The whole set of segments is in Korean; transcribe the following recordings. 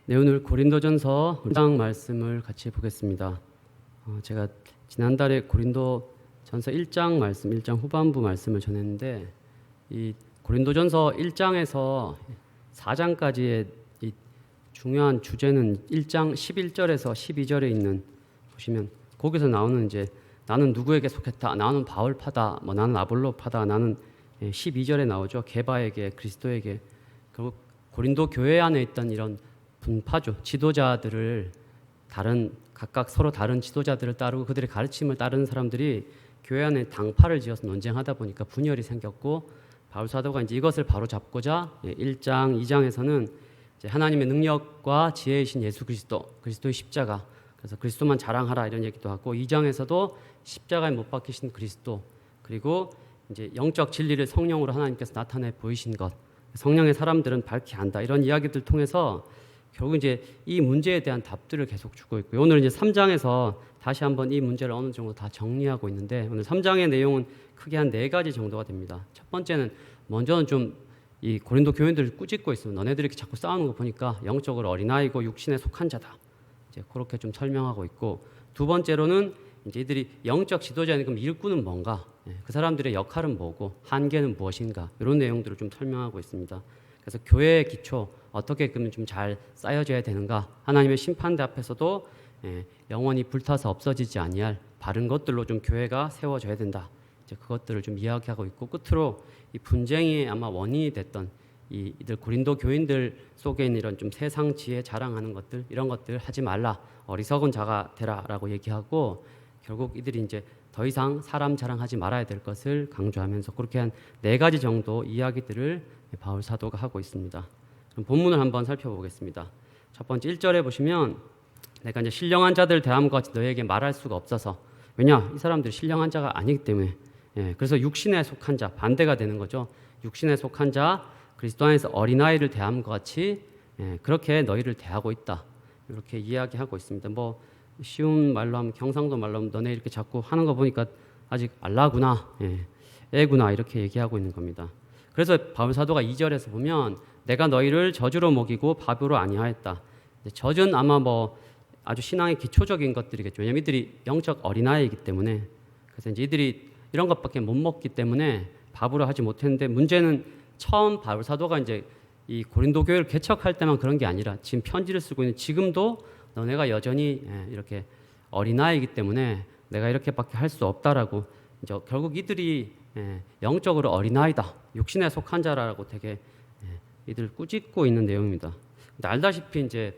네, 오늘 고린도전서 1장 말씀을 같이 보겠습니다. 제가 지난달에 고린도전서 1장 말씀, 1장 후반부 말씀을 전했는데 이 고린도전서 1장에서 4장까지의 이 중요한 주제는 1장 11절에서 12절에 있는 보시면 거기서 나오는 이제 나는 누구에게 속했다, 나는 바울파다, 나는 아볼로파다, 나는 12절에 나오죠. 게바에게, 그리스도에게. 결국 고린도 교회 안에 있던 이런 분파죠. 지도자들을 각각 서로 다른 지도자들을 따르고 그들의 가르침을 따르는 사람들이 교회 안에 당파를 지어서 논쟁하다 보니까 분열이 생겼고 바울 사도가 이제 이것을 바로 잡고자 1장, 2장에서는 이제 하나님의 능력과 지혜이신 예수 그리스도의 십자가, 그래서 그리스도만 자랑하라 이런 얘기도 하고 2장에서도 십자가에 못 박히신 그리스도, 그리고 이제 영적 진리를 성령으로 하나님께서 나타내 보이신 것, 성령의 사람들은 밝히 안다 이런 이야기들 통해서 결국 이제 이 문제에 대한 답들을 계속 주고 있고요. 오늘 이제 3장에서 다시 한번 이 문제를 어느 정도 다 정리하고 있는데 오늘 3장의 내용은 크게 한 4가지 정도가 됩니다. 첫 번째는 먼저는 좀 이 고린도 교인들을 꾸짖고 있으면 너네들이 이렇게 자꾸 싸우는 거 보니까 영적으로 어린아이고 육신에 속한 자다. 이제 그렇게 좀 설명하고 있고, 두 번째로는 이제 이들이 영적 지도자는 그럼 일꾼은 뭔가, 그 사람들의 역할은 뭐고 한계는 무엇인가 이런 내용들을 좀 설명하고 있습니다. 그래서 교회의 기초 어떻게 그러면 좀 잘 쌓여져야 되는가, 하나님의 심판대 앞에서도 영원히 불타서 없어지지 아니할 바른 것들로 좀 교회가 세워져야 된다. 이제 그것들을 좀 이야기하고 있고, 끝으로 이 분쟁이 아마 원인이 됐던 이들 고린도 교인들 속에 있는 이런 좀 세상 지혜 자랑하는 것들, 이런 것들 하지 말라, 어리석은 자가 되라라고 얘기하고, 결국 이들이 이제 더 이상 사람 자랑하지 말아야 될 것을 강조하면서 그렇게 한 4가지 정도 이야기들을 바울 사도가 하고 있습니다. 그럼 본문을 한번 살펴보겠습니다. 첫 번째 1절에 보시면 내가 이제 신령한 자들 대함과 같이 너에게 말할 수가 없어서, 왜냐 이 사람들이 신령한 자가 아니기 때문에, 그래서 육신에 속한 자, 반대가 되는 거죠. 육신에 속한 자, 그리스도 안에서 어린아이를 대함과 같이 그렇게 너희를 대하고 있다, 이렇게 이야기하고 있습니다. 뭐 쉬운 말로 하면, 경상도 말로 하면 너네 이렇게 자꾸 하는 거 보니까 아직 알라구나, 애구나, 이렇게 얘기하고 있는 겁니다. 그래서 바울 사도가 2절에서 보면 내가 너희를 저주로 먹이고 밥으로 아니하였다. 젖은 아마 뭐 아주 신앙의 기초적인 것들이겠죠. 왜냐면 이들이 영적 어린아이이기 때문에. 그래서 이제 이들이 이런 것밖에 못 먹기 때문에 밥으로 하지 못했는데, 문제는 처음 바울 사도가 이제 이 고린도 교회를 개척할 때만 그런 게 아니라 지금 편지를 쓰고 있는 지금도 너네가 여전히 이렇게 어린아이이기 때문에 내가 이렇게밖에 할 수 없다라고, 이제 결국 이들이 영적으로 어린아이다, 육신에 속한 자라고 되게 이들 꾸짖고 있는 내용입니다. 근데 알다시피 이제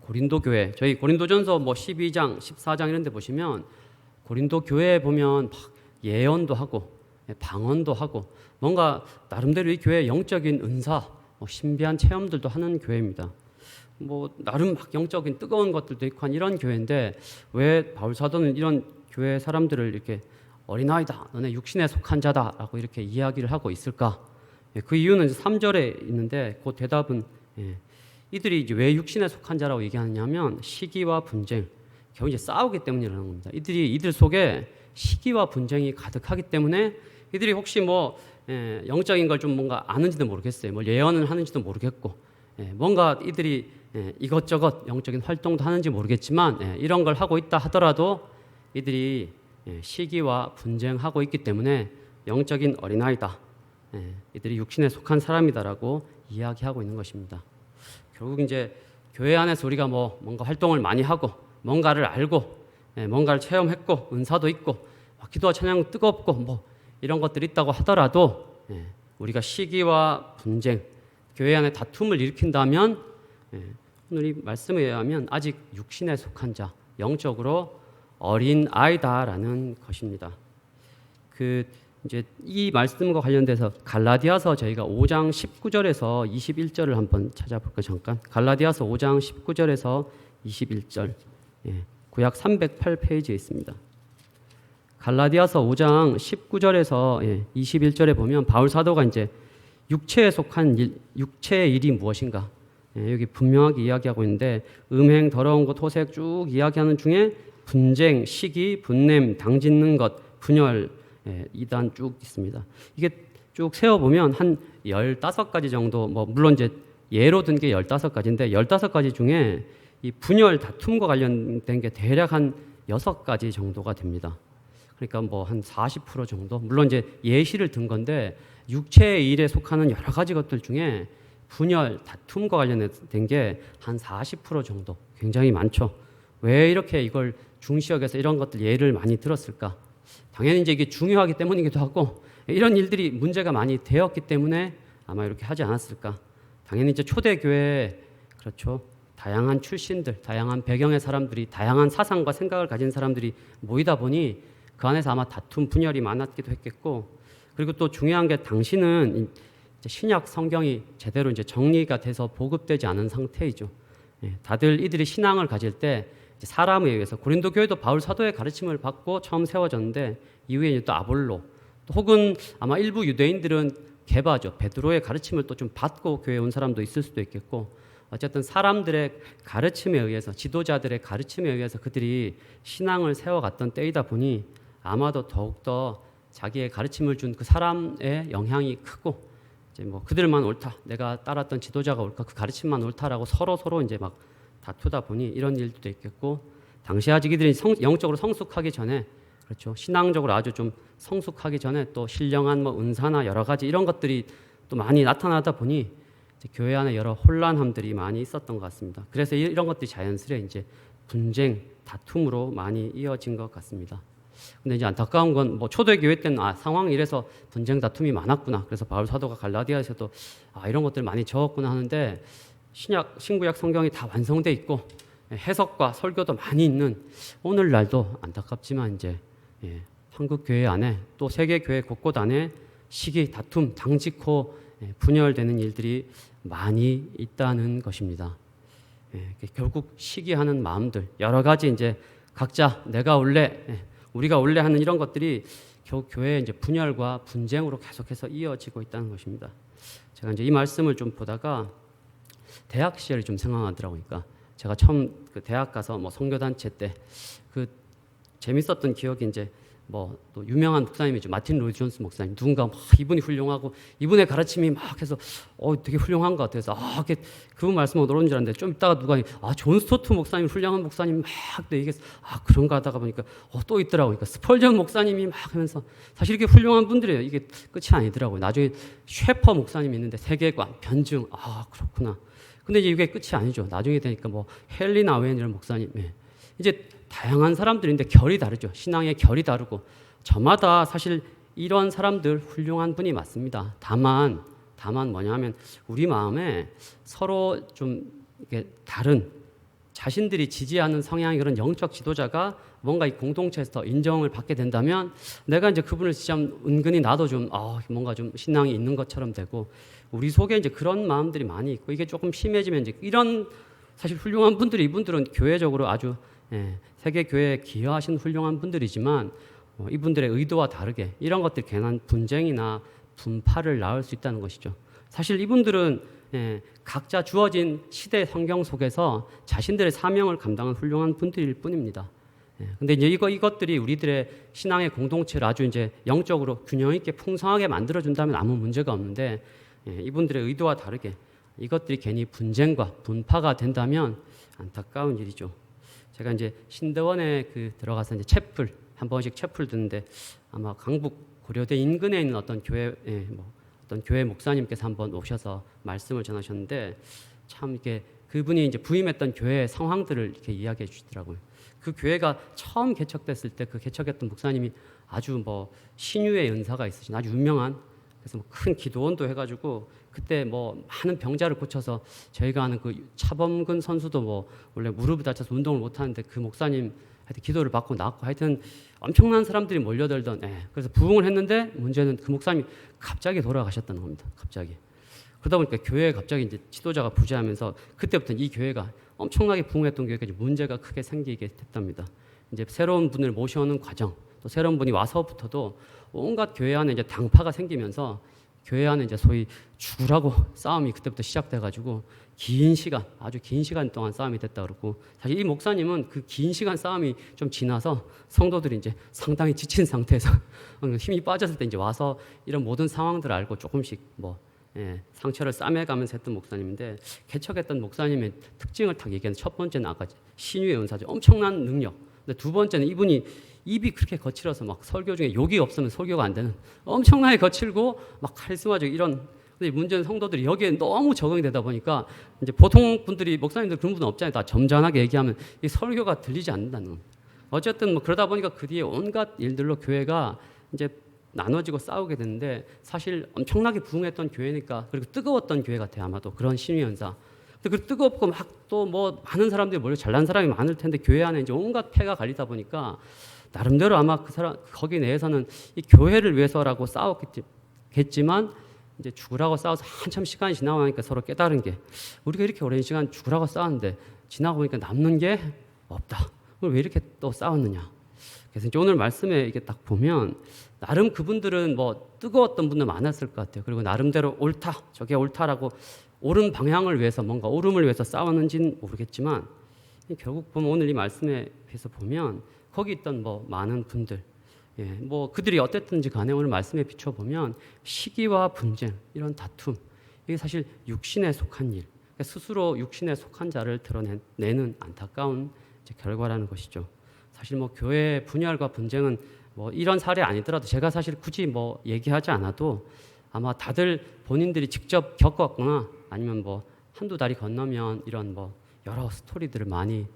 고린도 교회, 저희 고린도전서 뭐 12장, 14장 이런 데 보시면 고린도 교회에 보면 막 예언도 하고 방언도 하고 뭔가 나름대로 이 교회의 영적인 은사, 신비한 체험들도 하는 교회입니다. 뭐 나름 막 영적인 뜨거운 것들도 있고 한 이런 교회인데, 왜 바울 사도는 이런 교회 사람들을 이렇게 어린아이다, 너네 육신에 속한 자다라고 이렇게 이야기를 하고 있을까? 그 이유는 3절에 있는데, 그 대답은 이들이 이제 왜 육신에 속한 자라고 얘기하느냐면 시기와 분쟁, 겨우 이제 싸우기 때문이라는 겁니다. 이들 속에 시기와 분쟁이 가득하기 때문에 이들이 혹시 뭐 영적인 걸 좀 뭔가 아는지도 모르겠어요. 뭐 예언을 하는지도 모르겠고, 뭔가 이들이 이것저것 영적인 활동도 하는지 모르겠지만 이런 걸 하고 있다 하더라도 이들이 시기와 분쟁하고 있기 때문에 영적인 어린아이다, 이들이 육신에 속한 사람이다라고 이야기하고 있는 것입니다. 결국 이제 교회 안에서 우리가 뭔가 활동을 많이 하고 뭔가를 알고 뭔가를 체험했고 은사도 있고 기도와 찬양 뜨겁고 뭐 이런 것들이 있다고 하더라도 우리가 시기와 분쟁, 교회 안에 다툼을 일으킨다면 오늘 이 말씀에 의하면 아직 육신에 속한 자, 영적으로 어린 아이다라는 것입니다. 이제 이 말씀과 관련돼서 갈라디아서 저희가 5장 19절에서 21절을 한번 찾아볼까요? 잠깐. 갈라디아서 5장 19절에서 21절. 구약 308페이지에 있습니다. 갈라디아서 5장 19절에서 21절에 보면 바울 사도가 이제 육체에 속한 육체의 일이 무엇인가, 여기 분명하게 이야기하고 있는데, 음행, 더러운 것, 호색 쭉 이야기하는 중에 분쟁, 시기, 분냄, 당짓는 것, 분열, 이단 쭉 있습니다. 이게 쭉 세어보면 한 15가지 정도, 물론 이제 예로 든 게 15가지인데 15가지 중에 이 분열 다툼과 관련된 게 대략 한 6가지 정도가 됩니다. 그러니까 뭐 한 40% 정도. 물론 이제 예시를 든 건데 육체의 일에 속하는 여러 가지 것들 중에 분열 다툼과 관련된 게 한 40% 정도. 굉장히 많죠. 왜 이렇게 이걸 중시역에서 이런 것들 예를 많이 들었을까? 당연히 이제 이게 중요하기 때문이기도 하고 이런 일들이 문제가 많이 되었기 때문에 아마 이렇게 하지 않았을까? 당연히 이제 초대교회 그렇죠. 다양한 출신들, 다양한 배경의 사람들이 다양한 사상과 생각을 가진 사람들이 모이다 보니 그 안에서 아마 다툼, 분열이 많았기도 했겠고 그리고 또 중요한 게 당시는 신약 성경이 제대로 이제 정리가 돼서 보급되지 않은 상태이죠. 다들 이들이 신앙을 가질 때 사람에 의해서 고린도 교회도 바울 사도의 가르침을 받고 처음 세워졌는데 이후에 또 아볼로 또 혹은 아마 일부 유대인들은 게바죠. 베드로의 가르침을 또 좀 받고 교회에 온 사람도 있을 수도 있겠고 어쨌든 사람들의 가르침에 의해서 지도자들의 가르침에 의해서 그들이 신앙을 세워갔던 때이다 보니 아마도 더욱더 자기의 가르침을 준 그 사람의 영향이 크고 이제 뭐 그들만 옳다 내가 따랐던 지도자가 옳다 그 가르침만 옳다라고 서로 이제 막 다투다 보니 이런 일도 있겠고 당시 아직 이들이 영적으로 성숙하기 전에 그렇죠 신앙적으로 아주 좀 성숙하기 전에 또 신령한 뭐 은사나 여러 가지 이런 것들이 또 많이 나타나다 보니 교회 안에 여러 혼란함들이 많이 있었던 것 같습니다. 그래서 이런 것들이 자연스레 이제 분쟁, 다툼으로 많이 이어진 것 같습니다. 근데 이제 안타까운 건 뭐 초대교회 때는 상황이 이래서 분쟁, 다툼이 많았구나. 그래서 바울 사도가 갈라디아에서도 이런 것들 많이 적었구나 하는데 신구약 성경이 다 완성돼 있고 해석과 설교도 많이 있는 오늘날도 안타깝지만 이제 한국 교회 안에 또 세계 교회 곳곳 안에 시기, 다툼, 당직호 분열되는 일들이 많이 있다는 것입니다. 결국 시기하는 마음들 여러 가지 이제 각자 내가 원래 우리가 원래 하는 이런 것들이 결국 교회의 이제 분열과 분쟁으로 계속해서 이어지고 있다는 것입니다. 제가 이제 이 말씀을 좀 보다가 대학 시절이 좀 생각나더라고요. 그러니까 제가 처음 그 대학 가서 뭐 선교단체 때 그 재밌었던 기억이 이제 뭐 또 유명한 목사님이죠. 마틴 로이드 존스 목사님. 누군가 막 이분이 훌륭하고 이분의 가르침이 막 해서 되게 훌륭한 것 같아서 그분 말씀을 들어온 줄 알았는데 좀 있다가 누가 존 스토트 목사님 훌륭한 목사님 막 얘기해서 그런가 하다가 보니까 또 있더라고요. 그러니까 스펄전 목사님이 막 하면서 사실 이게 훌륭한 분들이에요. 이게 끝이 아니더라고요. 나중에 셰퍼 목사님이 있는데 세계관, 변증 그렇구나. 근데 이제 이게 끝이 아니죠. 나중에 되니까 뭐 헨리 나웬 이런 목사님 이제 다양한 사람들인데 결이 다르죠. 신앙의 결이 다르고 저마다 사실 이런 사람들 훌륭한 분이 맞습니다. 다만 뭐냐면 우리 마음에 서로 좀 이게 다른 자신들이 지지하는 성향의 그런 영적 지도자가 뭔가 이 공동체에서 인정을 받게 된다면 내가 이제 그분을 지지하면 은근히 나도 좀 뭔가 좀 신앙이 있는 것처럼 되고 우리 속에 이제 그런 마음들이 많이 있고 이게 조금 심해지면 이제 이런 사실 훌륭한 분들이 이분들은 교회적으로 아주 세계 교회에 기여하신 훌륭한 분들이지만 이분들의 의도와 다르게 이런 것들이 괜한 분쟁이나 분파를 낳을 수 있다는 것이죠. 사실 이분들은 각자 주어진 시대 성경 속에서 자신들의 사명을 감당한 훌륭한 분들일 뿐입니다. 근데 이제 이것들이 우리들의 신앙의 공동체를 아주 이제 영적으로 균형 있게 풍성하게 만들어 준다면 아무 문제가 없는데 이분들의 의도와 다르게 이것들이 괜히 분쟁과 분파가 된다면 안타까운 일이죠. 제가 이제 신대원에 들어가서 이제 채플 한 번씩 채플 듣는데 아마 강북 고려대 인근에 있는 어떤 교회 어떤 교회 목사님께서 한번 오셔서 말씀을 전하셨는데 참 이렇게 그분이 이제 부임했던 교회의 상황들을 이렇게 이야기해 주시더라고요. 그 교회가 처음 개척됐을 때 그 개척했던 목사님이 아주 뭐 신유의 은사가 있으신 아주 유명한 그래서 뭐 큰 기도원도 해가지고 그때 뭐 많은 병자를 고쳐서 저희가 아는 그 차범근 선수도 뭐 원래 무릎을 다쳐서 운동을 못 하는데 그 목사님 하여튼 기도를 받고 나왔고 하여튼 엄청난 사람들이 몰려들던 그래서 부흥을 했는데 문제는 그 목사님이 갑자기 돌아가셨다는 겁니다. 갑자기. 그러다 보니까 교회에 갑자기 이제 지도자가 부재하면서 그때부터 이 교회가 엄청나게 부흥했던 교회가 이제 문제가 크게 생기게 됐답니다. 이제 새로운 분을 모셔오는 과정 또 새로운 분이 와서부터도 온갖 교회 안에 이제 당파가 생기면서 교회 안에 이제 소위 죽으라고 싸움이 그때부터 시작돼가지고 아주 긴 시간 동안 싸움이 됐다 그러고 사실 이 목사님은 그 긴 시간 싸움이 좀 지나서 성도들이 이제 상당히 지친 상태에서 힘이 빠졌을 때 이제 와서 이런 모든 상황들을 알고 조금씩 뭐 상처를 싸매가면서 했던 목사님인데 개척했던 목사님의 특징을 딱 얘기하는 첫 번째는 아까 신유의 은사죠. 엄청난 능력. 근데 두 번째는 이분이 입이 그렇게 거칠어서 막 설교 중에 욕이 없으면 설교가 안 되는 엄청나게 거칠고 막 카리스마적 이런. 근데 문제는 성도들이 여기에 너무 적응이 되다 보니까 이제 보통 분들이 목사님들 그런 분은 없잖아요. 다 점잖하게 얘기하면 이 설교가 들리지 않는다는. 어쨌든 뭐 그러다 보니까 그 뒤에 온갖 일들로 교회가 이제 나눠지고 싸우게 되는데 사실 엄청나게 부흥했던 교회니까 그리고 뜨거웠던 교회 같아요. 아마도 그런 신유 현사. 근데 그 뜨겁고 막 또 뭐 많은 사람들이 몰려 잘난 사람이 많을 텐데 교회 안에 이제 온갖 패가 갈리다 보니까 나름대로 아마 그 사람 거기 내에서는 이 교회를 위해서라고 싸웠겠지만 이제 죽으라고 싸워서 한참 시간이 지나고 나니까 서로 깨달은 게 우리가 이렇게 오랜 시간 죽으라고 싸웠는데 지나고 보니까 남는 게 없다. 왜 이렇게 또 싸웠느냐? 그래서 이제 오늘 말씀에 이게 딱 보면 나름 그분들은 뭐 뜨거웠던 분들 많았을 것 같아요. 그리고 나름대로 옳다, 저게 옳다라고 옳은 방향을 위해서 뭔가 옳음을 위해서 싸웠는지는 모르겠지만 결국 보면 오늘 이 말씀에 비해서 보면 거기 있던 뭐 많은 분들, 뭐 그들이 어땠든지 간에 오늘 말씀에 비춰 보면 시기와 분쟁 이런 다툼 이게 사실 육신에 속한 일, 그러니까 스스로 육신에 속한 자를 드러내는 안타까운 결과라는 것이죠. 사실 뭐 교회 분열과 분쟁은 뭐 이런 사례 아니더라도 제가 사실 굳이 뭐 얘기하지 않아도 아마 다들 본인들이 직접 겪었거나 아니면 뭐 한두 달이 건너면 이런 뭐 여러 스토리들을 많이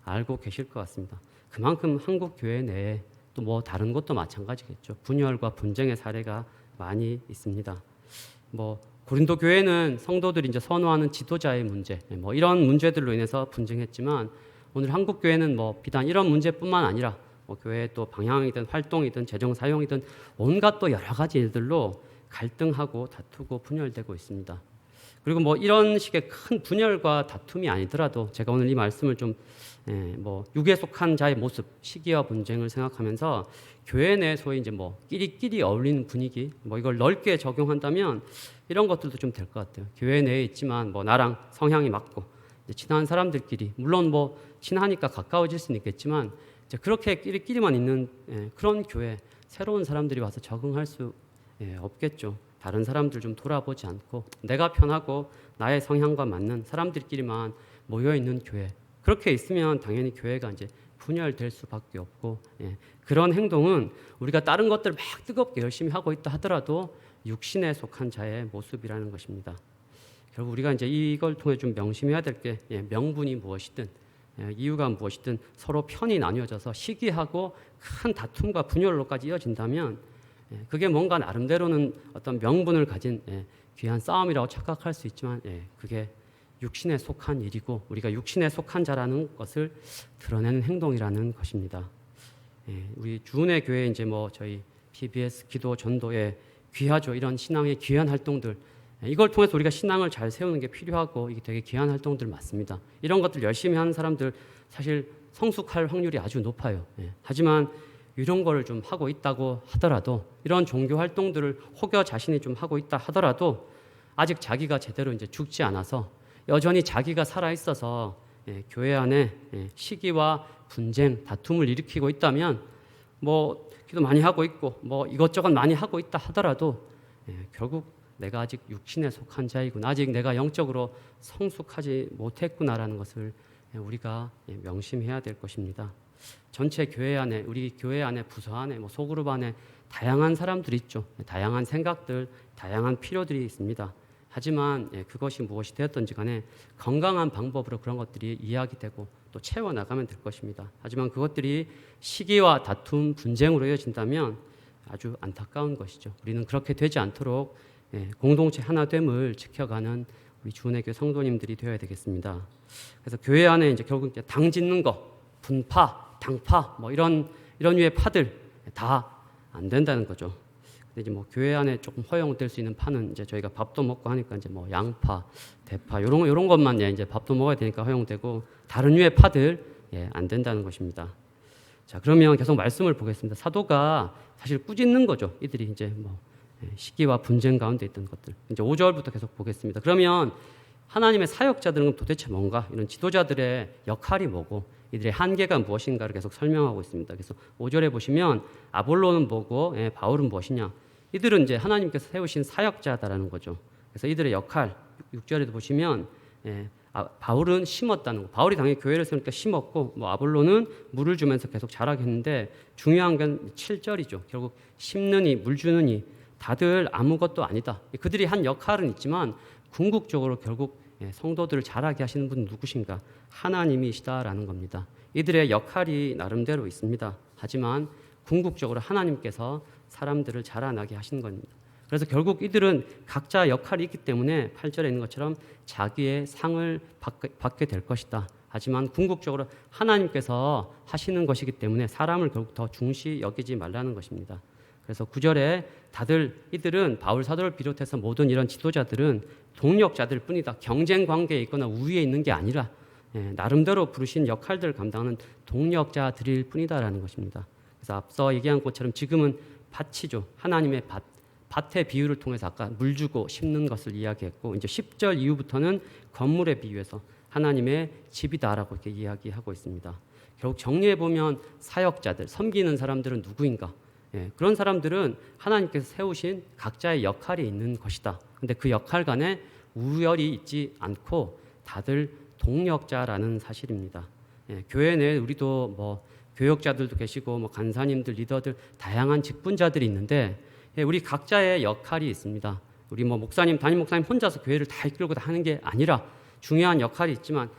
알고 계실 것 같습니다. 그만큼 한국 교회 내에 또 뭐 다른 곳도 마찬가지겠죠. 분열과 분쟁의 사례가 많이 있습니다. 뭐 고린도 교회는 성도들이 이제 선호하는 지도자의 문제, 뭐 이런 문제들로 인해서 분쟁했지만 오늘 한국 교회는 뭐 비단 이런 문제뿐만 아니라 뭐 교회의 또 방향이든 활동이든 재정 사용이든 온갖 또 여러 가지 일들로 갈등하고 다투고 분열되고 있습니다. 그리고 뭐 이런 식의 큰 분열과 다툼이 아니더라도 제가 오늘 이 말씀을 좀 뭐 육에 속한 자의 모습, 시기와 분쟁을 생각하면서 교회 내 소위 이제 뭐 끼리끼리 어울리는 분위기, 뭐 이걸 넓게 적용한다면 이런 것들도 좀 될 것 같아요. 교회 내에 있지만 뭐 나랑 성향이 맞고 친한 사람들끼리 물론 뭐 친하니까 가까워질 수는 있겠지만 이제 그렇게 끼리끼리만 있는 그런 교회 새로운 사람들이 와서 적응할 수 없겠죠. 다른 사람들 좀 돌아보지 않고 내가 편하고 나의 성향과 맞는 사람들끼리만 모여 있는 교회 그렇게 있으면 당연히 교회가 이제 분열될 수밖에 없고 그런 행동은 우리가 다른 것들 막 뜨겁게 열심히 하고 있다 하더라도 육신에 속한 자의 모습이라는 것입니다. 결국 우리가 이제 이걸 통해 좀 명심해야 될 게 명분이 무엇이든 이유가 무엇이든 서로 편이 나뉘어져서 시기하고 큰 다툼과 분열로까지 이어진다면 그게 뭔가 나름대로는 어떤 명분을 가진 귀한 싸움이라고 착각할 수 있지만 그게 육신에 속한 일이고 우리가 육신에 속한 자라는 것을 드러내는 행동이라는 것입니다. 우리 주은혜 교회 이제 뭐 저희 PBS 기도 전도에 귀하죠. 이런 신앙의 귀한 활동들 이걸 통해서 우리가 신앙을 잘 세우는 게 필요하고 이게 되게 귀한 활동들 맞습니다. 이런 것들 열심히 하는 사람들 사실 성숙할 확률이 아주 높아요. 하지만 이런 거를 좀 하고 있다고 하더라도 이런 종교 활동들을 혹여 자신이 좀 하고 있다 하더라도 아직 자기가 제대로 이제 죽지 않아서 여전히 자기가 살아 있어서 교회 안에 시기와 분쟁, 다툼을 일으키고 있다면 뭐 기도 많이 하고 있고 뭐 이것저것 많이 하고 있다 하더라도 결국 내가 아직 육신에 속한 자이구나, 아직 내가 영적으로 성숙하지 못했구나라는 것을 우리가 명심해야 될 것입니다. 전체 교회 안에 우리 교회 안에 부서 안에 뭐 소그룹 안에 다양한 사람들이 있죠. 다양한 생각들, 다양한 필요들이 있습니다. 하지만 그것이 무엇이 되었든지 간에 건강한 방법으로 그런 것들이 이야기되고 또 채워나가면 될 것입니다. 하지만 그것들이 시기와 다툼, 분쟁으로 이어진다면 아주 안타까운 것이죠. 우리는 그렇게 되지 않도록 공동체 하나됨을 지켜가는 우리 주은혜 교회 성도님들이 되어야 되겠습니다. 그래서 교회 안에 이제 결국 이제 당 짓는 거, 분파, 당파 뭐 이런 류의 파들 다 안 된다는 거죠. 이제 뭐 교회 안에 조금 허용될 수 있는 파는 이제 저희가 밥도 먹고 하니까 이제 뭐 양파, 대파 이런 것만 이제 밥도 먹어야 되니까 허용되고 다른 류의 파들 안 된다는 것입니다. 자, 그러면 계속 말씀을 보겠습니다. 사도가 사실 꾸짖는 거죠. 이들이 이제 뭐 시기와 분쟁 가운데 있던 것들. 이제 5절부터 계속 보겠습니다. 그러면 하나님의 사역자들은 도대체 뭔가? 이런 지도자들의 역할이 뭐고 이들의 한계가 무엇인가를 계속 설명하고 있습니다. 그래서 5절에 보시면 아볼로는 뭐고 바울은 무엇이냐? 이들은 이제 하나님께서 세우신 사역자다라는 거죠. 그래서 이들의 역할 6절에도 보시면 바울은 심었다는 거. 바울이 당연히 교회를 세우니까 심었고 뭐 아볼로는 물을 주면서 계속 자라게 했는데 중요한 건 7절이죠. 결국 심느니 물 주느니 다들 아무것도 아니다. 그들이 한 역할은 있지만 궁극적으로 결국 성도들을 자라게 하시는 분은 누구신가? 하나님이시다라는 겁니다. 이들의 역할이 나름대로 있습니다. 하지만 궁극적으로 하나님께서 사람들을 자라나게 하시는 겁니다. 그래서 결국 이들은 각자 역할이 있기 때문에 8절에 있는 것처럼 자기의 상을 받게 될 것이다. 하지만 궁극적으로 하나님께서 하시는 것이기 때문에 사람을 결국 더 중시 여기지 말라는 것입니다. 그래서 9절에 이들은 바울 사도를 비롯해서 모든 이런 지도자들은 동력자들 뿐이다. 경쟁 관계에 있거나 우위에 있는 게 아니라 나름대로 부르신 역할들을 감당하는 동력자들일 뿐이다라는 것입니다. 그래서 앞서 얘기한 것처럼 지금은 밭이죠. 하나님의 밭의 비유를 통해서 아까 물 주고 심는 것을 이야기했고 이제 10절 이후부터는 건물의 비유에서 하나님의 집이다라고 이렇게 이야기하고 있습니다. 결국 정리해 보면 사역자들, 섬기는 사람들은 누구인가? 그런 사람들은 하나님께서 세우신 각자의 역할이 있는 것이다. 근데 그 역할 간에 우열이 있지 않고 다들 동력자라는 사실입니다. 교회 내에 우리도 뭐 교역자들도 계시고 뭐 간사님들, 리더들 다양한 직분자들이 있는데 우리 각자의 역할이 있습니다. 우리 뭐 목사님, 담임 목사님 혼자서 교회를 다 이끌고 다 하는 게 아니라 중요한 역할이 있지만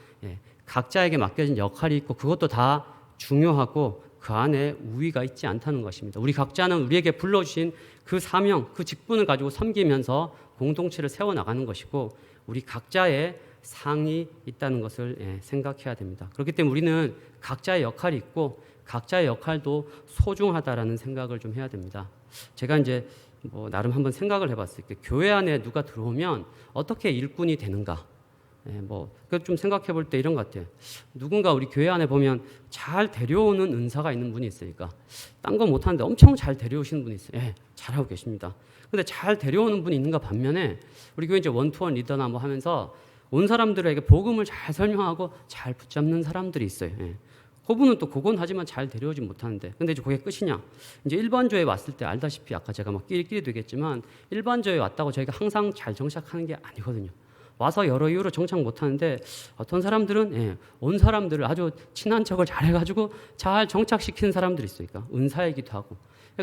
각자에게 맡겨진 역할이 있고 그것도 다 중요하고 그 안에 우위가 있지 않다는 것입니다. 우리 각자는 우리에게 불러주신 그 사명, 그 직분을 가지고 섬기면서 공동체를 세워나가는 것이고 우리 각자의 상이 있다는 것을 생각해야 됩니다. 그렇기 때문에 우리는 각자의 역할이 있고 각자의 역할도 소중하다라는 생각을 좀 해야 됩니다. 제가 이제 뭐 나름 한번 생각을 해봤어요. 교회 안에 누가 들어오면 어떻게 일꾼이 되는가? 좀 생각해 볼 때 이런 것 같아요. 누군가 우리 교회 안에 보면 잘 데려오는 은사가 있는 분이 있으니까 딴 건 못하는데 엄청 잘 데려오시는 분이 있어요. 잘하고 계십니다. 근데 잘 데려오는 분이 있는가 반면에 우리 교회 이제 원투원 리더나 뭐 하면서 온 사람들에게 복음을 잘 설명하고 잘 붙잡는 사람들이 있어요. 그분은 또 그건 하지만 잘 데려오지 못하는데 근데 이제 그게 끝이냐? 이제 일반조에 왔을 때 알다시피 아까 제가 막 끼리끼리 되겠지만 일반조에 왔다고 저희가 항상 잘 정착하는 게 아니거든요. 와서 여러 이유로 정착 못하는데 어떤 사람들은 온 사람들을 아주 친한 척을 잘해가지고 잘 정착시키는 사람들이 있으니까 은사이기도 하고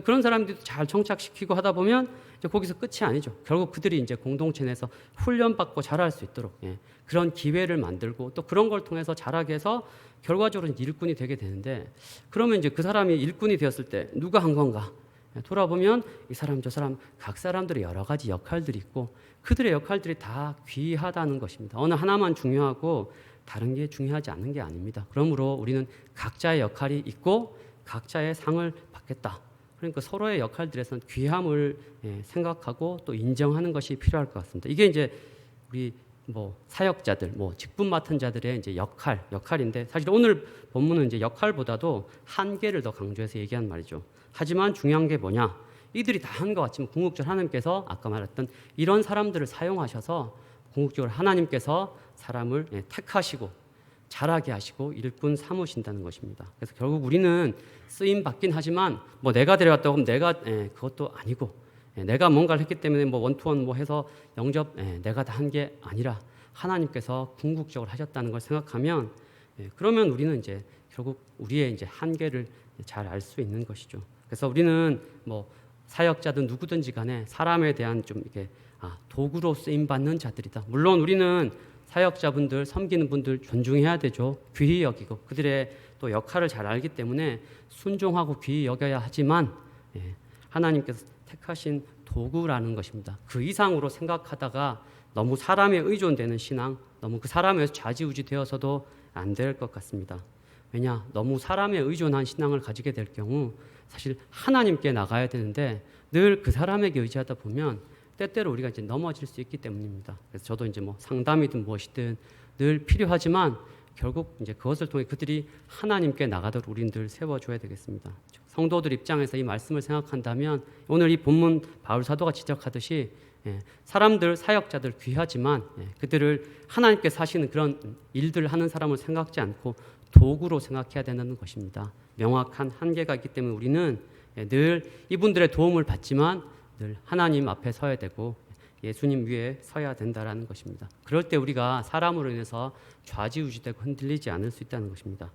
그런 사람들도 잘 정착시키고 하다 보면 이제 거기서 끝이 아니죠. 결국 그들이 이제 공동체 내에서 훈련받고 자랄 수 있도록 그런 기회를 만들고 또 그런 걸 통해서 자라게 해서 결과적으로 일꾼이 되게 되는데 그러면 이제 그 사람이 일꾼이 되었을 때 누가 한 건가? 돌아보면 이 사람 저 사람 각 사람들의 여러 가지 역할들이 있고 그들의 역할들이 다 귀하다는 것입니다. 어느 하나만 중요하고 다른 게 중요하지 않은 게 아닙니다. 그러므로 우리는 각자의 역할이 있고 각자의 상을 받겠다. 그러니까 서로의 역할들에선 귀함을 생각하고 또 인정하는 것이 필요할 것 같습니다. 이게 이제 우리 뭐 사역자들, 뭐 직분 맡은 자들의 이제 역할인데 사실 오늘 본문은 이제 역할보다도 한계를 더 강조해서 얘기한 말이죠. 하지만 중요한 게 뭐냐? 이들이 다 한 것 같지만 궁극적으로 하나님께서 아까 말했던 이런 사람들을 사용하셔서 궁극적으로 하나님께서 사람을 택하시고 자라게 하시고 일꾼 삼으신다는 것입니다. 그래서 결국 우리는 쓰임 받긴 하지만 뭐 내가 데려왔다고 하면 내가 그것도 아니고 내가 뭔가를 했기 때문에 뭐 원투원 뭐 해서 영접 내가 다 한 게 아니라 하나님께서 궁극적으로 하셨다는 걸 생각하면 그러면 우리는 이제 결국 우리의 이제 한계를 잘 알 수 있는 것이죠. 그래서 우리는 뭐 사역자든 누구든지 간에 사람에 대한 좀 이게 도구로 쓰임 받는 자들이다. 물론 우리는 사역자분들, 섬기는 분들 존중해야 되죠. 귀히 여기고 그들의 또 역할을 잘 알기 때문에 순종하고 귀히 여겨야 하지만 하나님께서 택하신 도구라는 것입니다. 그 이상으로 생각하다가 너무 사람에 의존되는 신앙, 너무 그 사람에서 좌지우지 되어서도 안 될 것 같습니다. 왜냐? 너무 사람에 의존한 신앙을 가지게 될 경우 사실 하나님께 나가야 되는데 늘 그 사람에게 의지하다 보면 때때로 우리가 이제 넘어질 수 있기 때문입니다. 그래서 저도 이제 뭐 상담이든 무엇이든 늘 필요하지만 결국 이제 그것을 통해 그들이 하나님께 나가도록 우리는 늘 세워줘야 되겠습니다. 성도들 입장에서 이 말씀을 생각한다면 오늘 이 본문 바울 사도가 지적하듯이 사람들, 사역자들 귀하지만 그들을 하나님께서 하시는 그런 일들을 하는 사람을 생각지 않고 도구로 생각해야 된다는 것입니다. 명확한 한계가 있기 때문에 우리는 늘 이분들의 도움을 받지만 늘 하나님 앞에 서야 되고 예수님 위에 서야 된다라는 것입니다. 그럴 때 우리가 사람으로 인해서 좌지우지되고 흔들리지 않을 수 있다는 것입니다.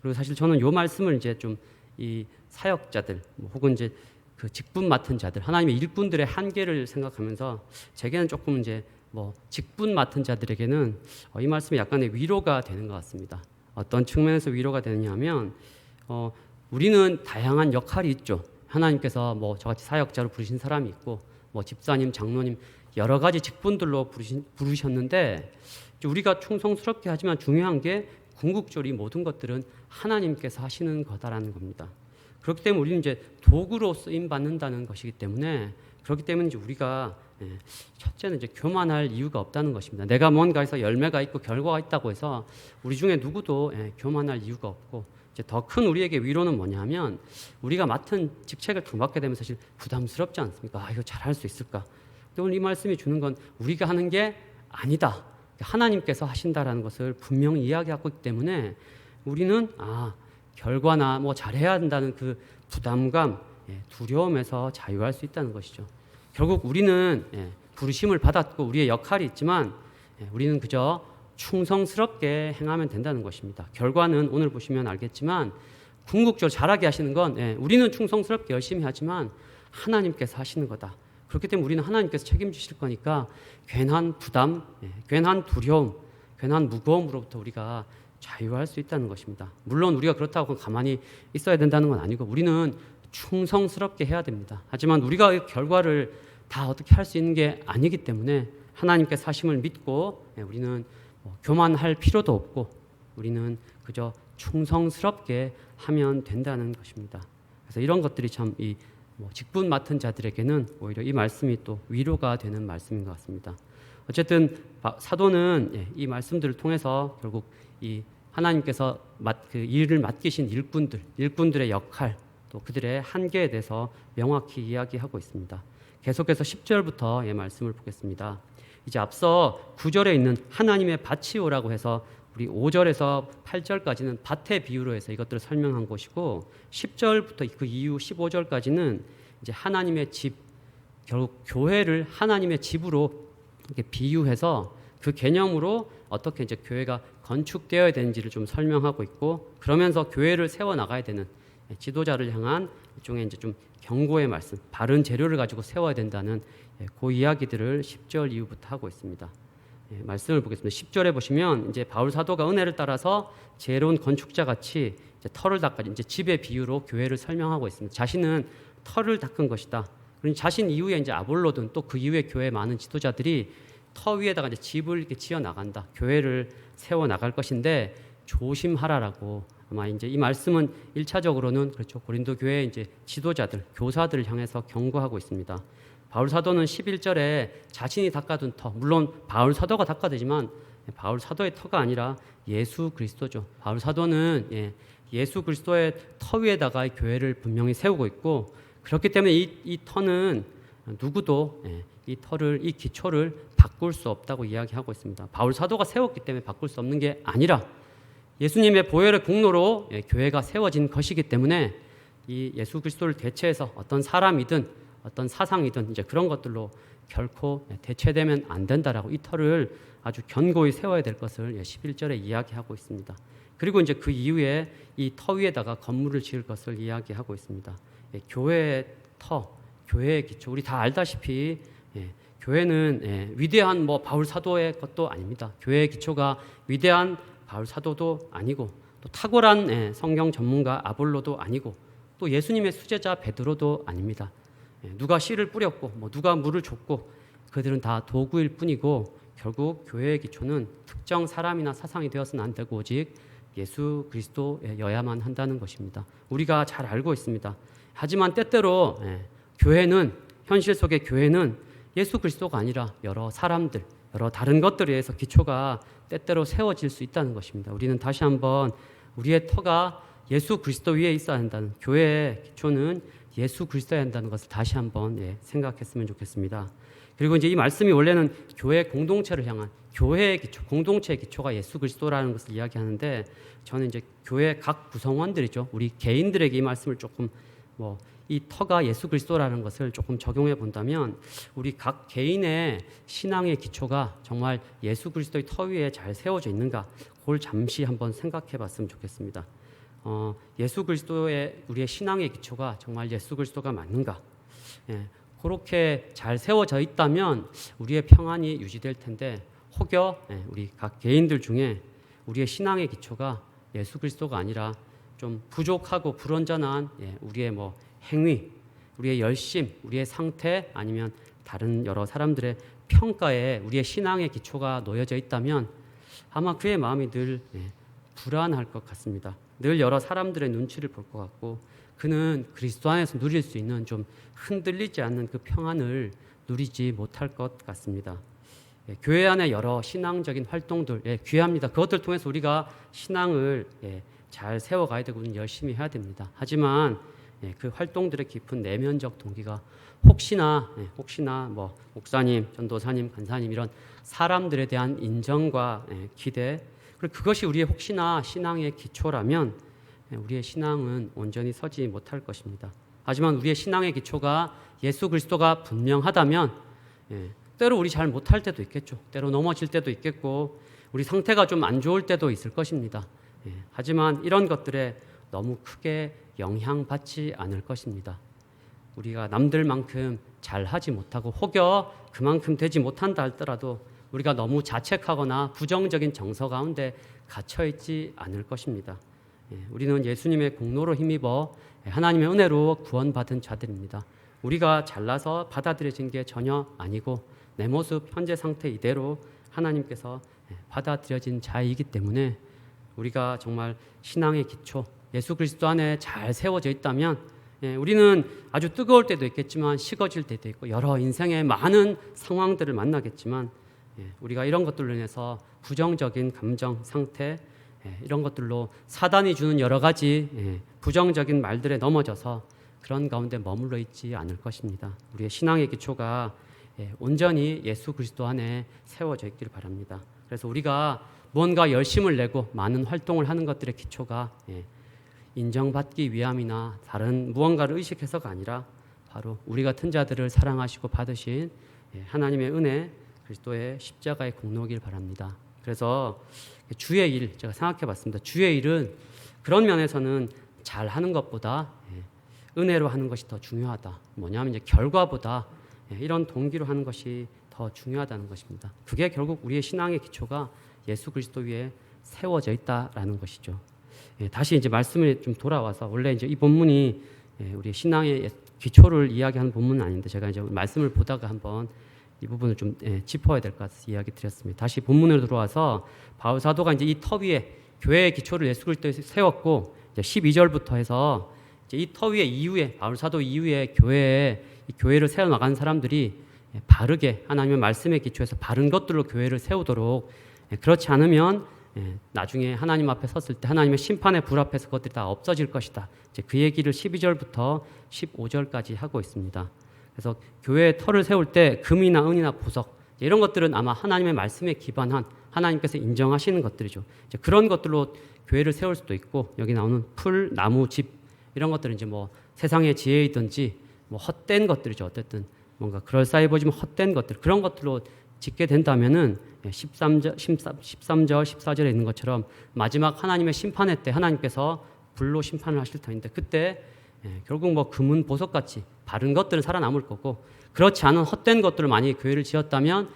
그리고 사실 저는 이 말씀을 이제 좀 이 사역자들 혹은 이제 그 직분 맡은 자들, 하나님의 일꾼들의 한계를 생각하면서 제게는 조금 이제 직분 맡은 자들에게는 이 말씀이 약간의 위로가 되는 것 같습니다. 어떤 측면에서 위로가 되느냐면 우리는 다양한 역할이 있죠. 하나님께서 저같이 사역자로 부르신 사람이 있고 집사님, 장로님 여러 가지 직분들로 부르셨는데 우리가 충성스럽게 하지만 중요한 게 궁극적으로 이 모든 것들은 하나님께서 하시는 거다라는 겁니다. 그렇기 때문에 우리는 이제 도구로 쓰임 받는다는 것이기 때문에 그렇기 때문에 이제 우리가 첫째는 이제 교만할 이유가 없다는 것입니다. 내가 뭔가에서 열매가 있고 결과가 있다고 해서 우리 중에 누구도 교만할 이유가 없고 이제 더 큰 우리에게 위로는 뭐냐면 우리가 맡은 직책을 맡게 되면 사실 부담스럽지 않습니까? 이거 잘할 수 있을까? 근데 오늘 이 말씀이 주는 건 우리가 하는 게 아니다. 하나님께서 하신다라는 것을 분명히 이야기하고 있기 때문에 우리는 결과나 잘해야 한다는 그 부담감, 두려움에서 자유할 수 있다는 것이죠. 결국 우리는 부르심을 받았고 우리의 역할이 있지만 우리는 그저 충성스럽게 행하면 된다는 것입니다. 결과는 오늘 보시면 알겠지만 궁극적으로 잘하게 하시는 건 우리는 충성스럽게 열심히 하지만 하나님께서 하시는 거다. 그렇기 때문에 우리는 하나님께서 책임지실 거니까 괜한 부담, 괜한 두려움, 괜한 무거움으로부터 우리가 자유할 수 있다는 것입니다. 물론 우리가 그렇다고 가만히 있어야 된다는 건 아니고 우리는 충성스럽게 해야 됩니다. 하지만 우리가 결과를 다 어떻게 할 수 있는 게 아니기 때문에 하나님께서 하심을 믿고 우리는 교만할 필요도 없고 우리는 그저 충성스럽게 하면 된다는 것입니다. 그래서 이런 것들이 참 이 직분 맡은 자들에게는 오히려 이 말씀이 또 위로가 되는 말씀인 것 같습니다. 어쨌든 사도는 이 말씀들을 통해서 결국 이 하나님께서 그 일을 맡기신 일꾼들의 역할 또 그들의 한계에 대해서 명확히 이야기하고 있습니다. 계속해서 10절부터 말씀을 보겠습니다. 이제 앞서 9절에 있는 하나님의 밭이오라고 해서 우리 5절에서 8절까지는 밭의 비유로 해서 이것들을 설명한 것이고 10절부터 그 이후 15절까지는 이제 하나님의 집, 결국 교회를 하나님의 집으로 이렇게 비유해서 그 개념으로 어떻게 이제 교회가 건축되어야 되는지를 좀 설명하고 있고 그러면서 교회를 세워 나가야 되는 지도자를 향한 일종의 이제 좀 경고의 말씀, 바른 재료를 가지고 세워야 된다는 그 이야기들을 10절 이후부터 하고 있습니다. 말씀을 보겠습니다. 10절에 보시면 이제 바울 사도가 은혜를 따라서 지혜로운 건축자 같이 이제 터를 닦아 이제 집의 비유로 교회를 설명하고 있습니다. 자신은 터를 닦은 것이다. 그러니 자신 이후에 이제 아볼로든 또 그 이후에 교회 많은 지도자들이 터 위에다가 이제 집을 이렇게 지어 나간다. 교회를 세워 나갈 것인데 조심하라라고 아마 이제 이 말씀은 1차적으로는 그렇죠. 고린도 교회 이제 지도자들, 교사들을 향해서 경고하고 있습니다. 바울 사도는 11절에 자신이 닦아둔 터, 물론 바울 사도가 닦아대지만 바울 사도의 터가 아니라 예수 그리스도죠. 바울 사도는 예수 그리스도의 터 위에다가 교회를 분명히 세우고 있고 그렇기 때문에 이 터는 누구도 이 터를, 이 기초를 바꿀 수 없다고 이야기하고 있습니다. 바울 사도가 세웠기 때문에 바꿀 수 없는 게 아니라 예수님의 보혈의 공로로 교회가 세워진 것이기 때문에 이 예수 그리스도를 대체해서 어떤 사람이든 어떤 사상이든 이제 그런 것들로 결코 대체되면 안 된다라고 이 터를 아주 견고히 세워야 될 것을 11절에 이야기하고 있습니다. 그리고 이제 그 이후에 이 터 위에다가 건물을 지을 것을 이야기하고 있습니다. 교회의 터, 교회의 기초, 우리 다 알다시피 교회는 위대한 바울 사도의 것도 아닙니다. 교회의 기초가 위대한 바울 사도도 아니고 또 탁월한 성경 전문가 아볼로도 아니고 또 예수님의 수제자 베드로도 아닙니다. 누가 씨를 뿌렸고 누가 물을 줬고 그들은 다 도구일 뿐이고 결국 교회의 기초는 특정 사람이나 사상이 되어서는 안 되고 오직 예수 그리스도여야만 한다는 것입니다. 우리가 잘 알고 있습니다. 하지만 때때로 교회는 현실 속의 교회는 예수 그리스도가 아니라 여러 사람들, 여러 다른 것들에 의해서 기초가 때때로 세워질 수 있다는 것입니다. 우리는 다시 한번 우리의 터가 예수 그리스도 위에 있어야 한다는, 교회의 기초는 예수 그리스도여야 한다는 것을 다시 한번 생각했으면 좋겠습니다. 그리고 이제 이 말씀이 원래는 교회 공동체를 향한 교회의 기초, 공동체의 기초가 예수 그리스도라는 것을 이야기하는데 저는 이제 교회 각 구성원들이죠. 우리 개인들에게 이 말씀을 조금 이 터가 예수 그리스도라는 것을 조금 적용해 본다면 우리 각 개인의 신앙의 기초가 정말 예수 그리스도의 터 위에 잘 세워져 있는가, 그걸 잠시 한번 생각해 봤으면 좋겠습니다. 예수 그리스도의 우리의 신앙의 기초가 정말 예수 그리스도가 맞는가? 그렇게 잘 세워져 있다면 우리의 평안이 유지될 텐데, 혹여 우리 각 개인들 중에 우리의 신앙의 기초가 예수 그리스도가 아니라 좀 부족하고 불완전한 우리의 뭐 행위, 우리의 열심, 우리의 상태, 아니면 다른 여러 사람들의 평가에 우리의 신앙의 기초가 놓여져 있다면 아마 그의 마음이 늘 불안할 것 같습니다. 늘 여러 사람들의 눈치를 볼 것 같고, 그는 그리스도 안에서 누릴 수 있는 좀 흔들리지 않는 그 평안을 누리지 못할 것 같습니다. 교회 안에 여러 신앙적인 활동들 귀합니다. 그것들 통해서 우리가 신앙을 잘 세워가야 되고 열심히 해야 됩니다. 하지만 그 활동들의 깊은 내면적 동기가 혹시나 뭐 목사님, 전도사님, 간사님 이런 사람들에 대한 인정과 기대, 그리고 그것이 우리의 혹시나 신앙의 기초라면 우리의 신앙은 온전히 서지 못할 것입니다. 하지만 우리의 신앙의 기초가 예수 그리스도가 분명하다면 때로 우리 잘 못할 때도 있겠죠. 때로 넘어질 때도 있겠고, 우리 상태가 좀 안 좋을 때도 있을 것입니다. 하지만 이런 것들에 너무 크게 영향받지 않을 것입니다. 우리가 남들만큼 잘하지 못하고 혹여 그만큼 되지 못한다 할더라도 우리가 너무 자책하거나 부정적인 정서 가운데 갇혀있지 않을 것입니다. 우리는 예수님의 공로로 힘입어 하나님의 은혜로 구원받은 자들입니다. 우리가 잘나서 받아들여진 게 전혀 아니고 내 모습, 현재 상태 이대로 하나님께서 받아들여진 자이기 때문에 우리가 정말 신앙의 기초, 예수 그리스도 안에 잘 세워져 있다면 우리는 아주 뜨거울 때도 있겠지만 식어질 때도 있고 여러 인생의 많은 상황들을 만나겠지만 우리가 이런 것들로 인해서 부정적인 감정, 상태 이런 것들로 사단이 주는 여러 가지 부정적인 말들에 넘어져서 그런 가운데 머물러 있지 않을 것입니다. 우리의 신앙의 기초가 온전히 예수 그리스도 안에 세워져 있기를 바랍니다. 그래서 우리가 뭔가 열심을 내고 많은 활동을 하는 것들의 기초가 인정받기 위함이나 다른 무언가를 의식해서가 아니라 바로 우리 같은 자들을 사랑하시고 받으신 하나님의 은혜, 그리스도의 십자가의 공로길 바랍니다. 그래서 주의 일, 제가 생각해 봤습니다. 주의 일은 그런 면에서는 잘하는 것보다 은혜로 하는 것이 더 중요하다. 뭐냐면 이제 결과보다 이런 동기로 하는 것이 더 중요하다는 것입니다. 그게 결국 우리의 신앙의 기초가 예수 그리스도 위에 세워져 있다라는 것이죠. 다시 이제 말씀을 좀 돌아와서, 원래 이제 이 본문이 우리 신앙의 기초를 이야기하는 본문은 아닌데 제가 이제 말씀을 보다가 한번 이 부분을 좀 짚어야 될 것 같아서 이야기 드렸습니다. 다시 본문으로 들어와서 바울 사도가 이제 이 터 위에 교회의 기초를 예수 그리스도에 세웠고, 이제 12절부터 해서 이제 이 터 위에 이후에 바울 사도 이후에 교회를 세워 나간 사람들이 바르게 하나님의 말씀의 기초에서 바른 것들로 교회를 세우도록, 그렇지 않으면 나중에 하나님 앞에 섰을 때 하나님의 심판의 불 앞에서 그것들이 다 없어질 것이다. 이제 그 얘기를 12절부터 15절까지 하고 있습니다. 그래서 교회의 터를 세울 때 금이나 은이나 보석 이런 것들은 아마 하나님의 말씀에 기반한 하나님께서 인정하시는 것들이죠. 이제 그런 것들로 교회를 세울 수도 있고, 여기 나오는 풀, 나무, 집 이런 것들은 이제 뭐 세상의 지혜이든지 뭐 헛된 것들이죠. 어쨌든 뭔가 그럴싸해 보이지만 헛된 것들, 그런 것들로 짓게 된다면은 13절, 14절에 있는 것처럼 마지막 하나님의 심판의 때 하나님께서 불로 심판을 하실 터인데, 그때 결국 뭐 금은 보석같이 바른 것들은 살아남을 거고, 그렇지 않은 헛된 것들을 많이 교회를 지었다면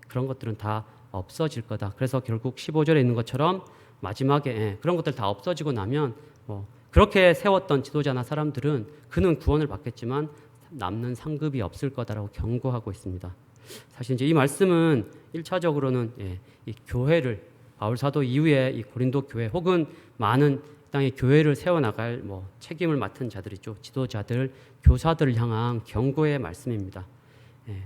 그런 것들은 다 없어질 거다. 그래서 결국 15절에 있는 것처럼 마지막에 그런 것들 다 없어지고 나면 뭐 그렇게 세웠던 지도자나 사람들은 그는 구원을 받겠지만 남는 상급이 없을 거다라고 경고하고 있습니다. 사실 이제 이 말씀은 1차적으로는 이 교회를 바울 사도 이후에 이 고린도 교회 혹은 많은 땅에 교회를 세워나갈 뭐 책임을 맡은 자들이죠. 지도자들, 교사들을 향한 경고의 말씀입니다.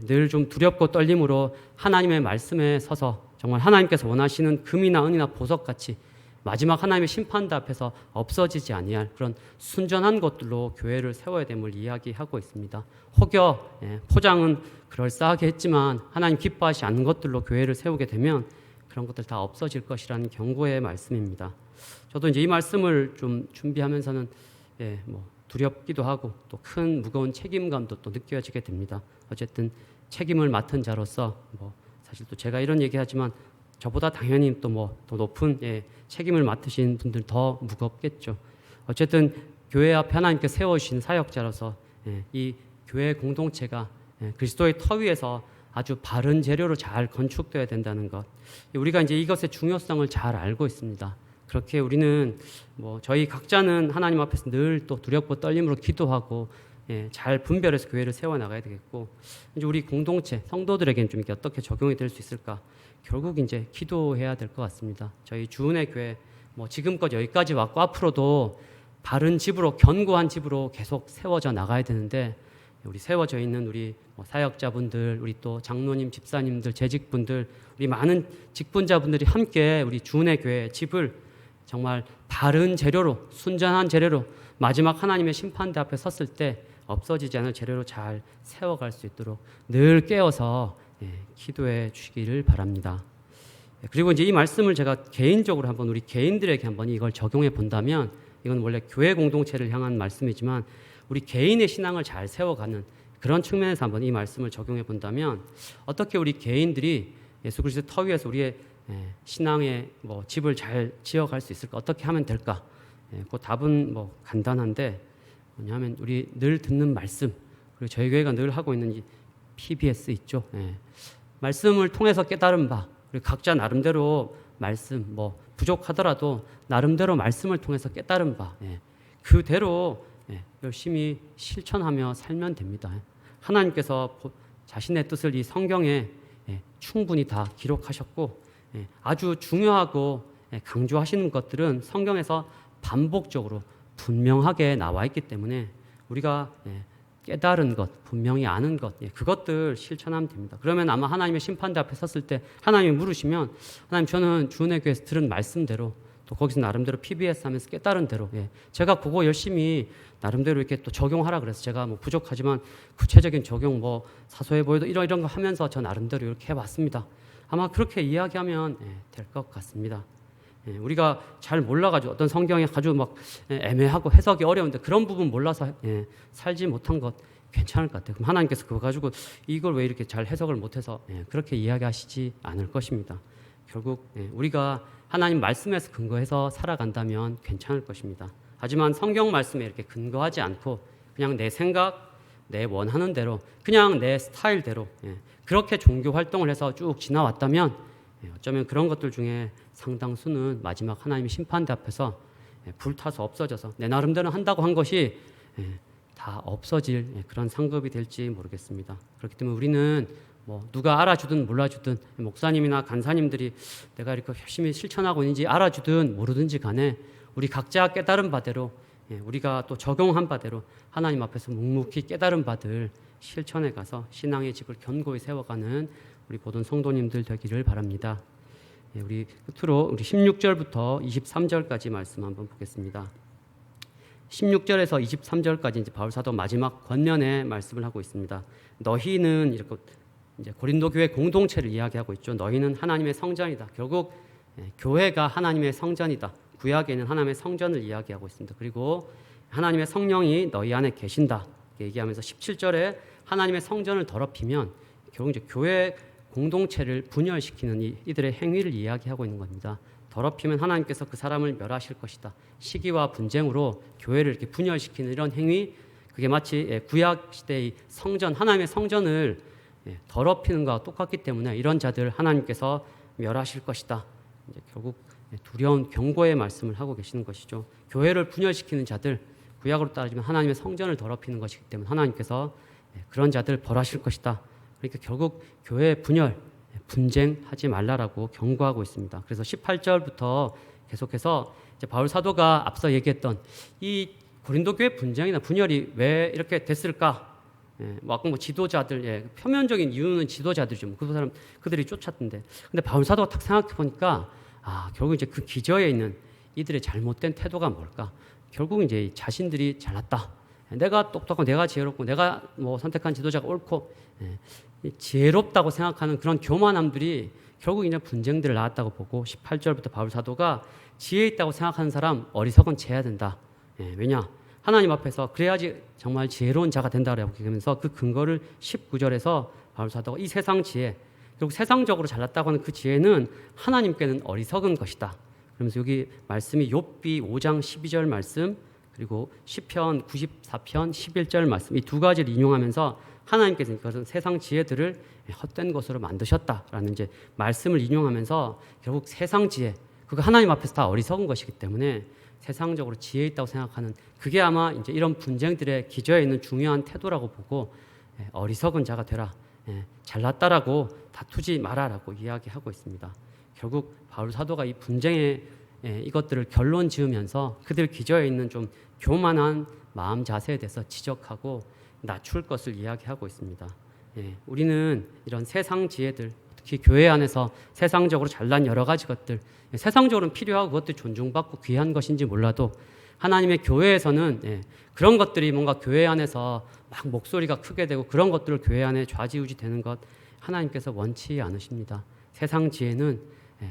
늘 좀 두렵고 떨림으로 하나님의 말씀에 서서 정말 하나님께서 원하시는 금이나 은이나 보석같이 마지막 하나님의 심판대 앞에서 없어지지 아니할 그런 순전한 것들로 교회를 세워야 됨을 이야기하고 있습니다. 혹여 포장은 그럴싸하게 했지만 하나님 기뻐하시 않는 것들로 교회를 세우게 되면 그런 것들 다 없어질 것이라는 경고의 말씀입니다. 저도 이제 이 말씀을 좀 준비하면서는 뭐 두렵기도 하고 또 큰 무거운 책임감도 또 느껴지게 됩니다. 어쨌든 책임을 맡은 자로서 사실 또 제가 이런 얘기하지만 저보다 당연히 또 더 높은 책임을 맡으신 분들 더 무겁겠죠. 어쨌든 교회 앞에 하나님께 세워주신 사역자로서 이 교회 공동체가 그리스도의 터 위에서 아주 바른 재료로 잘 건축되어야 된다는 것, 우리가 이제 이것의 중요성을 잘 알고 있습니다. 그렇게 우리는 저희 각자는 하나님 앞에서 늘 또 두렵고 떨림으로 기도하고 잘 분별해서 교회를 세워 나가야 되겠고, 이제 우리 공동체 성도들에게는 좀 이게 어떻게 적용이 될 수 있을까? 결국 이제 기도해야 될 것 같습니다. 저희 주은혜 교회 지금껏 여기까지 왔고 앞으로도 바른 집으로, 견고한 집으로 계속 세워져 나가야 되는데, 우리 세워져 있는 우리 사역자분들, 우리 또 장로님, 집사님들, 재직분들, 우리 많은 직분자분들이 함께 우리 주은혜 교회 집을 정말 바른 재료로, 순전한 재료로, 마지막 하나님의 심판대 앞에 섰을 때 없어지지 않을 재료로 잘 세워갈 수 있도록 늘 깨어서 기도해 주시기를 바랍니다. 그리고 이제 이 말씀을 제가 개인적으로 한번 우리 개인들에게 한번 이걸 적용해 본다면, 이건 원래 교회 공동체를 향한 말씀이지만 우리 개인의 신앙을 잘 세워가는 그런 측면에서 한번 이 말씀을 적용해 본다면, 어떻게 우리 개인들이 예수 그리스도의 터 위에서 우리의 신앙의 집을 잘 지어갈 수 있을까? 어떻게 하면 될까? 그 답은 간단한데, 뭐냐면 우리 늘 듣는 말씀, 그리고 저희 교회가 늘 하고 있는 이 PBS 있죠. 말씀을 통해서 깨달은 바, 그리고 각자 나름대로 말씀 부족하더라도 나름대로 말씀을 통해서 깨달은 바, 그대로 열심히 실천하며 살면 됩니다. 하나님께서 자신의 뜻을 이 성경에 충분히 다 기록하셨고, 아주 중요하고 강조하시는 것들은 성경에서 반복적으로 분명하게 나와 있기 때문에 우리가 깨달은 것, 분명히 아는 것, 그것들 실천하면 됩니다. 그러면 아마 하나님의 심판대 앞에 섰을 때 하나님이 물으시면, 하나님, 저는 주은혜 교회에서 들은 말씀대로 또 거기서 나름대로 PBS 하면서 깨달은 대로 제가 그거 열심히 나름대로 이렇게 또 적용하라 그래서 제가 부족하지만 구체적인 적용 사소해 보여도 이런 거 하면서 저 나름대로 이렇게 해봤습니다. 아마 그렇게 이야기하면 될 것 같습니다. 우리가 잘 몰라가지고 어떤 성경에 아주 애매하고 해석이 어려운데 그런 부분 몰라서 살지 못한 것 괜찮을 것 같아요. 그럼 하나님께서 그거 가지고 이걸 왜 이렇게 잘 해석을 못해서 그렇게 이야기하시지 않을 것입니다. 결국 우리가 하나님 말씀에서 근거해서 살아간다면 괜찮을 것입니다. 하지만 성경 말씀에 이렇게 근거하지 않고 그냥 내 생각, 내 원하는 대로, 그냥 내 스타일대로 그렇게 종교 활동을 해서 쭉 지나왔다면 어쩌면 그런 것들 중에 상당수는 마지막 하나님의 심판대 앞에서 불타서 없어져서 내 나름대로 한다고 한 것이 다 없어질 그런 상급이 될지 모르겠습니다. 그렇기 때문에 우리는 누가 알아주든 몰라주든, 목사님이나 간사님들이 내가 이렇게 열심히 실천하고 있는지 알아주든 모르든지 간에 우리 각자 깨달은 바대로, 우리가 또 적용한 바대로 하나님 앞에서 묵묵히 깨달은 바들 실천해 가서 신앙의 집을 견고히 세워가는 우리 모든 성도님들 되기를 바랍니다. 우리 끝으로 우리 16절부터 23절까지 말씀 한번 보겠습니다. 16절에서 23절까지 이제 바울 사도 마지막 권면의 말씀을 하고 있습니다. 너희는 이렇게 이제 고린도 교회 공동체를 이야기하고 있죠. 너희는 하나님의 성전이다. 결국 교회가 하나님의 성전이다. 구약에는 하나님의 성전을 이야기하고 있습니다. 그리고 하나님의 성령이 너희 안에 계신다 얘기하면서 17절에 하나님의 성전을 더럽히면 결국 이제 교회 공동체를 분열시키는 이들의 행위를 이야기하고 있는 겁니다. 더럽히면 하나님께서 그 사람을 멸하실 것이다. 시기와 분쟁으로 교회를 이렇게 분열시키는 이런 행위, 그게 마치 구약 시대의 성전, 하나님의 성전을 더럽히는 것과 똑같기 때문에 이런 자들 하나님께서 멸하실 것이다. 이제 결국 두려운 경고의 말씀을 하고 계시는 것이죠. 교회를 분열시키는 자들, 구약으로 따지면 하나님의 성전을 더럽히는 것이기 때문에 하나님께서 그런 자들 벌하실 것이다. 그러니까 결국 교회 분열, 분쟁하지 말라라고 경고하고 있습니다. 그래서 18절부터 계속해서 이제 바울 사도가 앞서 얘기했던 이 고린도 교회 분쟁이나 분열이 왜 이렇게 됐을까? 아까 지도자들, 표면적인 이유는 지도자들이죠. 그들이 쫓았던데. 근데 바울 사도가 딱 생각해 보니까 결국 이제 그 기저에 있는 이들의 잘못된 태도가 뭘까? 결국 이제 자신들이 잘났다. 내가 똑똑하고 내가 지혜롭고 내가 선택한 지도자가 옳고 지혜롭다고 생각하는 그런 교만함들이 결국 이제 분쟁들을 낳았다고 보고 18절부터 바울 사도가 지혜 있다고 생각하는 사람 어리석은 채해야 된다. 왜냐? 하나님 앞에서 그래야지 정말 지혜로운 자가 된다라고 얘기하면서 그 근거를 19절에서 바울 사도가 이 세상 지혜, 결국 세상적으로 잘났다고 하는 그 지혜는 하나님께는 어리석은 것이다. 그러면서 여기 말씀이 욥기 5장 12절 말씀, 그리고 시편 94편 11절 말씀, 이 두 가지를 인용하면서 하나님께서 그것은 세상 지혜들을 헛된 것으로 만드셨다라는 이제 말씀을 인용하면서 결국 세상 지혜, 그거 하나님 앞에서 다 어리석은 것이기 때문에 세상적으로 지혜 있다고 생각하는, 그게 아마 이제 이런 분쟁들의 기저에 있는 중요한 태도라고 보고 어리석은 자가 되라, 잘났다라고 다투지 마라라고 이야기하고 있습니다. 결국 바울 사도가 이 분쟁의 이것들을 결론 지으면서 그들 기저에 있는 좀 교만한 마음 자세에 대해서 지적하고 낮출 것을 이야기하고 있습니다. 우리는 이런 세상 지혜들, 특히 교회 안에서 세상적으로 잘난 여러 가지 것들, 세상적으로는 필요하고 그것도 존중받고 귀한 것인지 몰라도 하나님의 교회에서는 그런 것들이 뭔가 교회 안에서 막 목소리가 크게 되고 그런 것들을 교회 안에 좌지우지 되는 것 하나님께서 원치 않으십니다. 세상 지혜는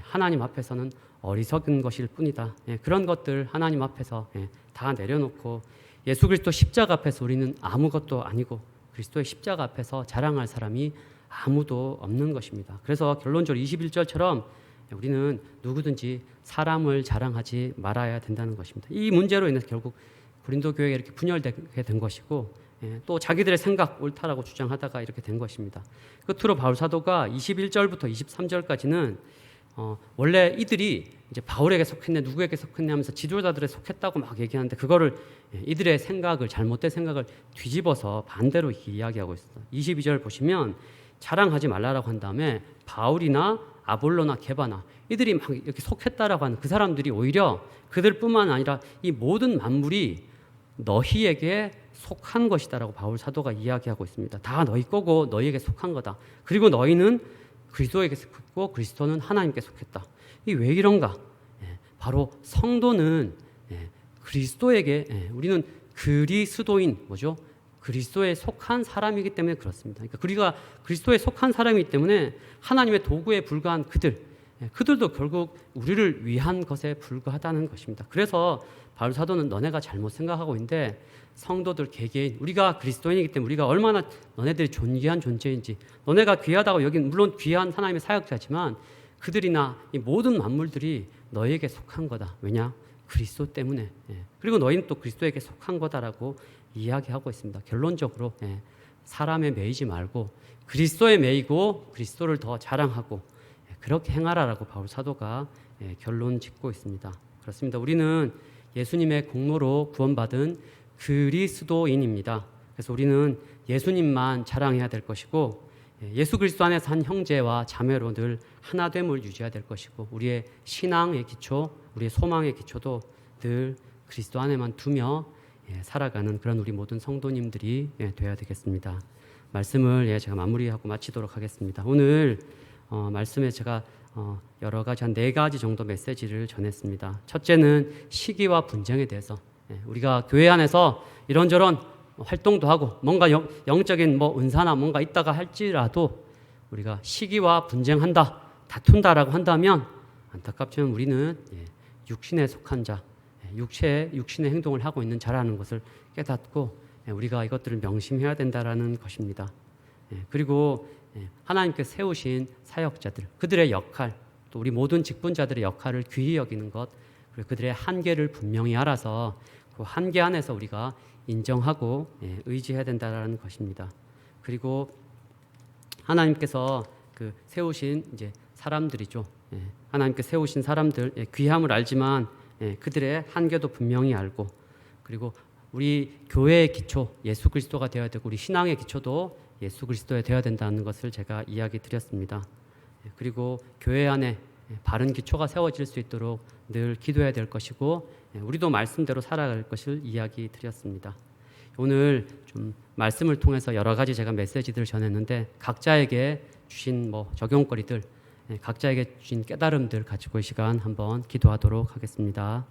하나님 앞에서는 어리석은 것일 뿐이다. 그런 것들 하나님 앞에서 다 내려놓고 예수 그리스도 십자가 앞에서 우리는 아무것도 아니고 그리스도의 십자가 앞에서 자랑할 사람이 아무도 없는 것입니다. 그래서 결론적으로 21절처럼 우리는 누구든지 사람을 자랑하지 말아야 된다는 것입니다. 이 문제로 인해서 결국 고린도 교회가 이렇게 분열되게 된 것이고 또 자기들의 생각 옳다라고 주장하다가 이렇게 된 것입니다. 끝으로 바울 사도가 21절부터 23절까지는 원래 이들이 이제 바울에게 속했네, 누구에게 속했네 하면서 지도자들에 속했다고 막 얘기하는데 그거를 이들의 생각을, 잘못된 생각을 뒤집어서 반대로 이야기하고 있습니다. 22절 보시면 자랑하지 말라라고 한 다음에 바울이나 아볼로나 게바나 이들이 막 이렇게 속했다라고 하는 그 사람들이 오히려 그들뿐만 아니라 이 모든 만물이 너희에게 속한 것이다라고 바울 사도가 이야기하고 있습니다. 다 너희 거고 너희에게 속한 거다. 그리고 너희는 그리스도에게 속했고 그리스도는 하나님께 속했다. 이 왜 이런가? 바로 성도는 그리스도에게, 우리는 그리스도인, 뭐죠? 그리스도에 속한 사람이기 때문에 그렇습니다. 그러니까 우리가 그리스도에 속한 사람이기 때문에 하나님의 도구에 불과한 그들도 결국 우리를 위한 것에 불과하다는 것입니다. 그래서 바울 사도는 너네가 잘못 생각하고 있는데 성도들 개개인, 우리가 그리스도인이기 때문에 우리가 얼마나 너네들이 존귀한 존재인지, 너네가 귀하다고 여긴 물론 귀한 하나님의 사역자지만 그들이나 이 모든 만물들이 너희에게 속한 거다. 왜냐? 그리스도 때문에. 그리고 너희는 또 그리스도에게 속한 거다라고 이야기하고 있습니다. 결론적으로 사람에 매이지 말고 그리스도에 매이고 그리스도를 더 자랑하고 그렇게 행하라라고 바울 사도가 결론 짓고 있습니다. 그렇습니다. 우리는 예수님의 공로로 구원받은 그리스도인입니다. 그래서 우리는 예수님만 자랑해야 될 것이고 예수 그리스도 안에서 한 형제와 자매로 늘 하나됨을 유지해야 될 것이고 우리의 신앙의 기초, 우리의 소망의 기초도 늘 그리스도 안에만 두며 살아가는 그런 우리 모든 성도님들이 되어야 되겠습니다. 말씀을 제가 마무리하고 마치도록 하겠습니다. 오늘 말씀에 제가 여러 가지 한 4가지 정도 메시지를 전했습니다. 첫째는 시기와 분쟁에 대해서 우리가 교회 안에서 이런저런 활동도 하고 뭔가 영적인 뭐 은사나 뭔가 있다가 할지라도 우리가 시기와 분쟁한다, 다툰다라고 한다면 안타깝지만 우리는 육신에 속한 자, 육신의 행동을 하고 있는 자라는 것을 깨닫고 우리가 이것들을 명심해야 된다라는 것입니다. 그리고 하나님께 세우신 사역자들, 그들의 역할, 또 우리 모든 직분자들의 역할을 귀히 여기는 것, 그리고 그들의 한계를 분명히 알아서 그 한계 안에서 우리가 인정하고 의지해야 된다라는 것입니다. 그리고 하나님께서 그 세우신 이제 사람들이죠. 하나님께 세우신 사람들 귀함을 알지만 그들의 한계도 분명히 알고, 그리고 우리 교회의 기초 예수 그리스도가 되어야 되고 우리 신앙의 기초도 예수 그리스도에 되어야 된다는 것을 제가 이야기 드렸습니다. 그리고 교회 안에 바른 기초가 세워질 수 있도록 늘 기도해야 될 것이고 우리도 말씀대로 살아갈 것을 이야기 드렸습니다. 오늘 좀 말씀을 통해서 여러 가지 제가 메시지들을 전했는데 각자에게 주신 적용거리들, 각자에게 주신 깨달음들 가지고 이 시간 한번 기도하도록 하겠습니다.